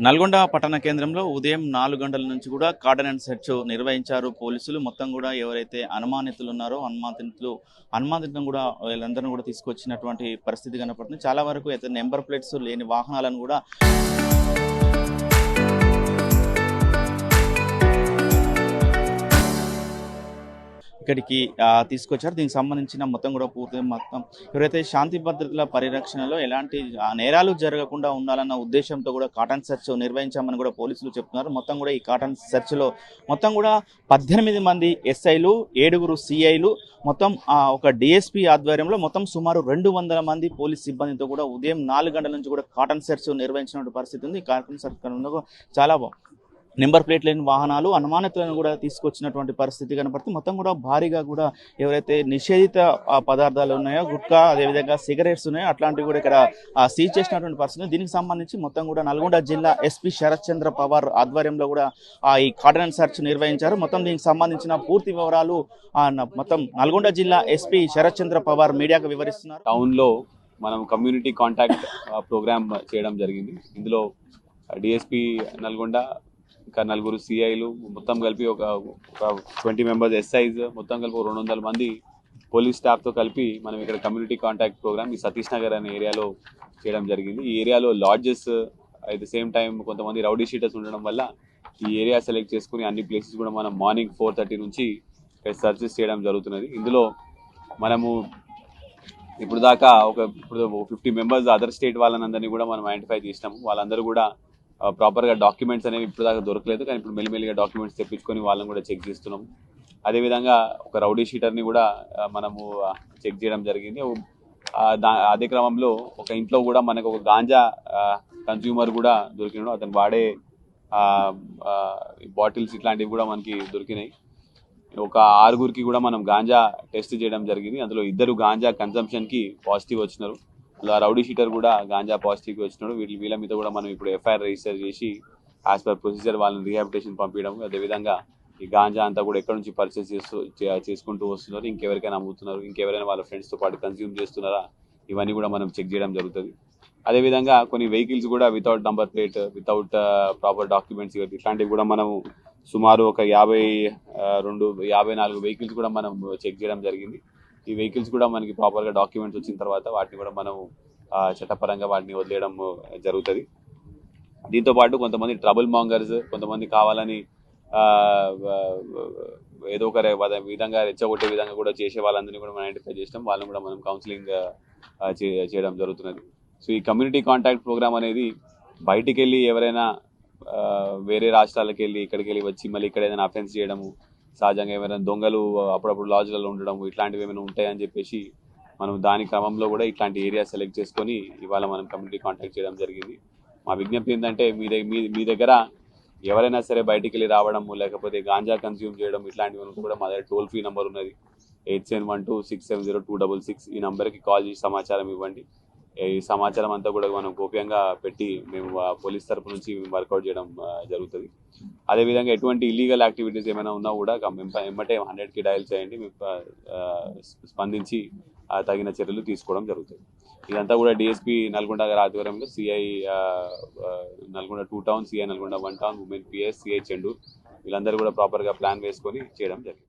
నల్గొండ పట్టణ కేంద్రంలో ఉదయం 4 గంటల నుంచి కూడా కార్డన్ అండ్ సెర్చ్ నిర్వహించారు పోలీసులు. మొత్తం కూడా ఎవరైతే అనుమానితులు ఉన్నారో అనుమానితులను కూడా వీళ్ళందరినీ కూడా తీసుకొచ్చినటువంటి పరిస్థితి కనపడుతుంది. చాలా వరకు అయితే నెంబర్ ప్లేట్స్ లేని వాహనాలను కూడా ఇక్కడికి తీసుకొచ్చారు. దీనికి సంబంధించిన మొత్తం కూడా మొత్తం ఎవరైతే శాంతి భద్రతల పరిరక్షణలో ఎలాంటి నేరాలు జరగకుండా ఉండాలన్న ఉద్దేశంతో కూడా కాటన్ సెర్చ్ నిర్వహించామని కూడా పోలీసులు చెప్తున్నారు. మొత్తం కూడా ఈ కాటన్ సెర్చ్లో మొత్తం కూడా 18 మంది ఎస్ఐలు, 7 సిఐలు, మొత్తం ఒక డిఎస్పీ ఆధ్వర్యంలో మొత్తం సుమారు 200 మంది పోలీస్ సిబ్బందితో కూడా ఉదయం 4 గంటల నుంచి కూడా కాటన్ సెర్చ్ నిర్వహించిన పరిస్థితి ఉంది. కాటన్ సెర్చ్ చాలా నెంబర్ ప్లేట్ లేని వాహనాలు, అనుమానితులను కూడా తీసుకొచ్చినటువంటి పరిస్థితి కనపడుతుంది. మొత్తం కూడా భారీగా కూడా ఎవరైతే నిషేధిత పదార్థాలు ఉన్నాయో, గుట్కా, అదేవిధంగా సిగరెట్స్ ఉన్నాయో అట్లాంటివి కూడా ఇక్కడ సీజ్ చేసినటువంటి పరిస్థితి. దీనికి సంబంధించి మొత్తం కూడా నల్గొండ జిల్లా ఎస్పీ శరత్ చంద్ర పవార్ ఆధ్వర్యంలో కూడా ఈ కార్డన్ సెర్చ్ నిర్వహించారు. మొత్తం దీనికి సంబంధించిన పూర్తి వివరాలు మొత్తం నల్గొండ జిల్లా ఎస్పీ శరత్ చంద్ర పవార్ మీడియాకు వివరిస్తున్నారు. టౌన్లో మనం కమ్యూనిటీ కాంటాక్ట్ ప్రోగ్రామ్ చేయడం జరిగింది. ఇందులో డిఎస్పీ నల్గొండ, ఇంకా 4 సిఐలు, మొత్తం కలిపి ఒక 20 మెంబర్స్ ఎస్ఐస్, మొత్తం కలిపి 200 మంది పోలీస్ స్టాఫ్తో కలిపి మనం ఇక్కడ కమ్యూనిటీ కాంటాక్ట్ ప్రోగ్రామ్ ఈ సతీష్ నగర్ అనే ఏరియాలో చేయడం జరిగింది. ఈ ఏరియాలో lodges at the same time కొంతమంది రౌడీ షీటర్స్ ఉండడం వల్ల ఈ ఏరియా సెలెక్ట్ చేసుకుని అన్ని ప్లేసెస్ కూడా మనం మార్నింగ్ 4:30 నుంచి సర్చెస్ చేయడం జరుగుతున్నది. ఇందులో మనము ఇప్పుడు దాకా ఇప్పుడు 50 మెంబర్స్ అదర్ స్టేట్ వాళ్ళందరినీ కూడా మనం ఐడెంటిఫై చేసినాము. వాళ్ళందరూ కూడా ప్రాపర్గా డాక్యుమెంట్స్ అనేవి ఇప్పుడు దాకా దొరకలేదు, కానీ ఇప్పుడు మెల్లిమెల్లిగా డాక్యుమెంట్స్ తెప్పించుకొని వాళ్ళని కూడా చెక్ చేస్తున్నాము. అదేవిధంగా ఒక రౌడీ షీటర్ని కూడా మనము చెక్ చేయడం జరిగింది. అదే క్రమంలో ఒక ఇంట్లో కూడా మనకు ఒక గాంజా కన్జ్యూమర్ కూడా దొరికినాడు. అతను వాడే బాటిల్స్ ఇట్లాంటివి కూడా మనకి దొరికినాయి. ఒక 6గురికి కూడా మనం గాంజా టెస్ట్ చేయడం జరిగింది. అందులో 2 గాంజా కన్సంప్షన్కి పాజిటివ్ వచ్చినారు. రౌడీ షీటర్ కూడా గాంజా పాజిటివ్కి వచ్చినాడు. వీళ్ళ మీద కూడా మనం ఇప్పుడు ఎఫ్ఐఆర్ రిజిస్టర్ చేసి యాజ్ పర్ ప్రొసీజర్ వాళ్ళని రీహాబిలిటేషన్ పంపించడం. అదేవిధంగా ఈ గాంజా అంతా కూడా ఎక్కడి నుంచి పర్చేస్ చేసుకుంటూ వస్తున్నారు, ఇంకెవరికైనా అమ్ముతున్నారు, ఇంకెవరైనా వాళ్ళ ఫ్రెండ్స్తో పాటు కన్జ్యూమ్ చేస్తున్నారా, ఇవన్నీ కూడా మనం చెక్ చేయడం జరుగుతుంది. అదేవిధంగా కొన్ని వెహికల్స్ కూడా without number plate, without proper documents ఇట్లాంటివి కూడా మనము సుమారు ఒక 54 వెహికల్స్ కూడా మనం చెక్ చేయడం జరిగింది. ఈ వెహికల్స్ కూడా మనకి ప్రాపర్గా డాక్యుమెంట్స్ వచ్చిన తర్వాత వాటిని కూడా మనం చట్టపరంగా వాటిని వదిలేయడం జరుగుతుంది. దీంతోపాటు కొంతమంది ట్రబుల్ మాంగర్స్, కొంతమంది కావాలని ఏదో ఒక విధంగా రెచ్చగొట్టే విధంగా కూడా చేసే వాళ్ళందరినీ కూడా మనం ఐడెంటిఫై చేసినాం. వాళ్ళని కూడా మనం కౌన్సిలింగ్ చేయడం జరుగుతున్నది. సో ఈ కమ్యూనిటీ కాంటాక్ట్ ప్రోగ్రామ్ అనేది బయటికి వెళ్ళి ఎవరైనా వేరే రాష్ట్రాలకు వెళ్ళి ఇక్కడికి వెళ్ళి వచ్చి మళ్ళీ ఇక్కడ ఏదైనా అఫెన్స్ చేయడము, సహజంగా ఏమైనా దొంగలు అప్పుడప్పుడు లాడ్జ్లలో ఉండడం ఇట్లాంటివి ఏమైనా ఉంటాయని చెప్పేసి మనం దాని క్రమంలో కూడా ఇట్లాంటి ఏరియా సెలెక్ట్ చేసుకొని ఇవాళ మనం కమ్యూనిటీ కాంటాక్ట్ చేయడం జరిగింది. మా విజ్ఞప్తి ఏంటంటే మీ దగ్గర ఎవరైనా సరే బయటికి వెళ్ళి రావడము, లేకపోతే గాంజా కన్జ్యూమ్ చేయడం ఇట్లాంటివి కూడా మా దగ్గర టోల్ ఫ్రీ నెంబర్ ఉన్నది 8712670266. ఈ నెంబర్కి కాల్ చేసి సమాచారం ఇవ్వండి. ఈ సమాచారం అంతా కూడా మనం గోప్యంగా పెట్టి మేము పోలీస్ తరపు నుంచి వర్కౌట్ చేయడం జరుగుతుంది. అదేవిధంగా ఎటువంటి ఇల్లీగల్ యాక్టివిటీస్ ఏమైనా ఉన్నా కూడా వెంబటే 100కి డయల్ చేయండి. స్పందించి తగిన చర్యలు తీసుకోవడం జరుగుతుంది. ఇదంతా కూడా డిఎస్పీ నల్గొండ గారి ఆధ్వర్యంలో CI Nalgonda 2 town, CI Nalgonda 1 town, women PS, CI Chandur వీళ్ళందరూ కూడా ప్రాపర్గా ప్లాన్ వేసుకొని చేయడం జరిగింది.